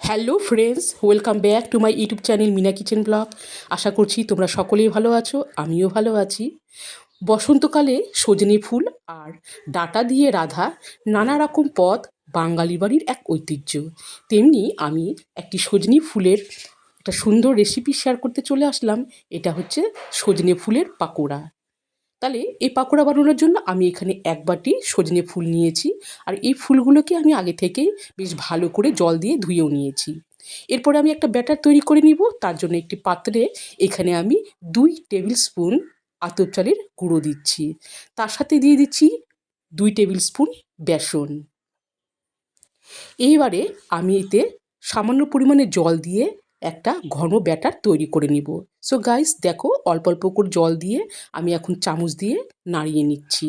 Hello friends, welcome back to my YouTube channel Meena kitchen blog. আশা করছি তোমরা সকলেই ভালো আছো, আমিও ভালো আছি। বসন্তকালে সজনে ফুল আর ডাঁটা দিয়ে রাঁধা নানা রকম পদ বাঙালি বাড়ির এক ঐতিহ্য। তেমনি আমি একটি সজনে ফুলের একটা সুন্দর রেসিপি শেয়ার করতে চলে আসলাম। এটা হচ্ছে সজনে ফুলের পাকোড়া। তাহলে এই পাকোড়া বানানোর জন্য আমি এখানে এক বাটি সজনে ফুল নিয়েছি। আর এই ফুলগুলোকে আমি আগে থেকেই বেশ ভালো করে জল দিয়ে ধুয়েও নিয়েছি। এরপরে আমি একটা ব্যাটার তৈরি করে নিব। তার জন্য একটি পাত্রে এখানে আমি 2 টেবিল স্পুন আতপ চালের গুঁড়ো দিচ্ছি। তার সাথে দিয়ে দিচ্ছি 2 টেবিল স্পুন বেসন। এইবারে আমি এতে সামান্য পরিমাণে জল দিয়ে একটা ঘন ব্যাটার তৈরি করে নিব। সো গাইস, দেখো অল্প অল্প করে জল দিয়ে আমি এখন চামচ দিয়ে নাড়িয়ে নিচ্ছি।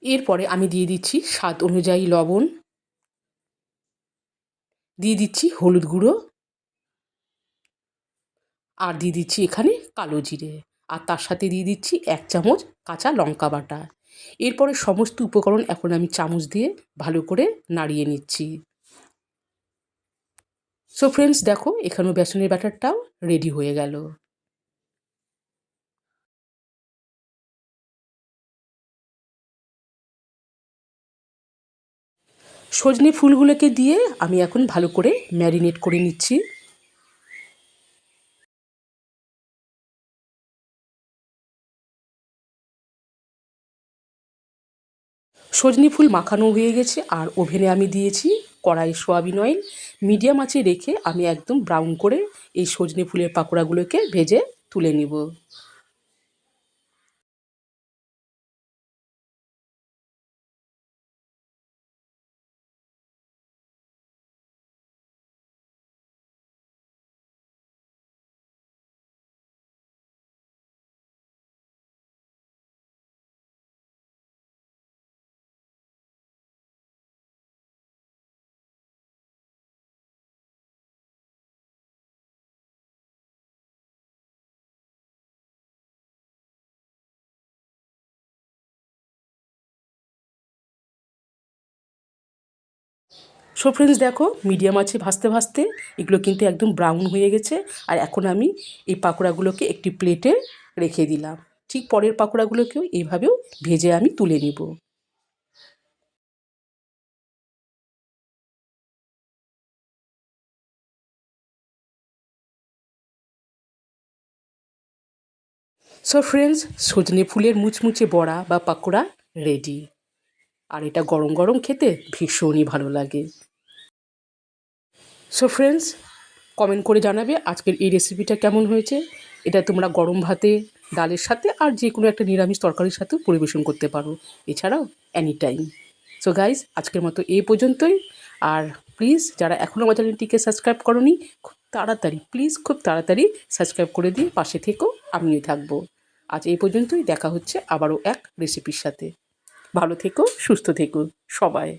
এরপরে আমি দিয়ে দিচ্ছি স্বাদ অনুযায়ী লবণ, দিয়ে দিচ্ছি হলুদ গুঁড়ো, আর দিয়ে দিচ্ছি এখানে কালো জিরে, আর তার সাথে দিয়ে দিচ্ছি 1 চামচ কাঁচা লঙ্কা বাটা। এরপরে সমস্ত উপকরণ এখন আমি চামচ দিয়ে ভালো করে নাড়িয়ে নিচ্ছি। সো ফ্রেন্ডস, দেখো এখানেও বেসনের ব্যাটারটাও রেডি হয়ে গেল। সজনে ফুলগুলোকে দিয়ে আমি এখন ভালো করে ম্যারিনেট করে নিচ্ছি। সজনে ফুল মাখানো হয়ে গেছে, আর ওভেনে আমি দিয়েছি কড়াই সয়াবিন অয়েল। মিডিয়াম আঁচে রেখে আমি একদম ব্রাউন করে এই সজনে ফুলের পাকোড়াগুলোকে ভেজে তুলে নেব। সো ফ্রেন্ডস, দেখো মিডিয়াম আঁচে ভাজতে ভাজতে এগুলো কিন্তু একদম ব্রাউন হয়ে গেছে। আর এখন আমি এই পাকোড়াগুলোকে একটি প্লেটে রেখে দিলাম। ঠিক পরের পাকোড়াগুলোকেও এইভাবেও ভেজে আমি তুলে নেব। সো ফ্রেন্ডস, সজনে ফুলের মুচমুচে বড়া বা পাকোড়া রেডি। আর এটা গরম গরম খেতে ভীষণই ভালো লাগে। সো ফ্রেন্ডস, কমেন্ট করে জানাবে আজকের এই রেসিপিটা কেমন হয়েছে। এটা তোমরা গরম ভাতে, ডালের সাথে আর যে কোনো একটা নিরামিষ তরকারির সাথেও পরিবেশন করতে পারো, এছাড়াও এনি টাইম। সো গাইজ, আজকের মতো এই পর্যন্তই। আর প্লিজ, যারা এখনও আমার চ্যানেলটিকে সাবস্ক্রাইব করোনি, খুব তাড়াতাড়ি, প্লিজ খুব তাড়াতাড়ি সাবস্ক্রাইব করে দিয়ে পাশে থেকেও আমিও থাকবো। আজ এই পর্যন্তই, দেখা হচ্ছে আবারও এক রেসিপির সাথে। ভালো থেকো, সুস্থ থেকো সবাই।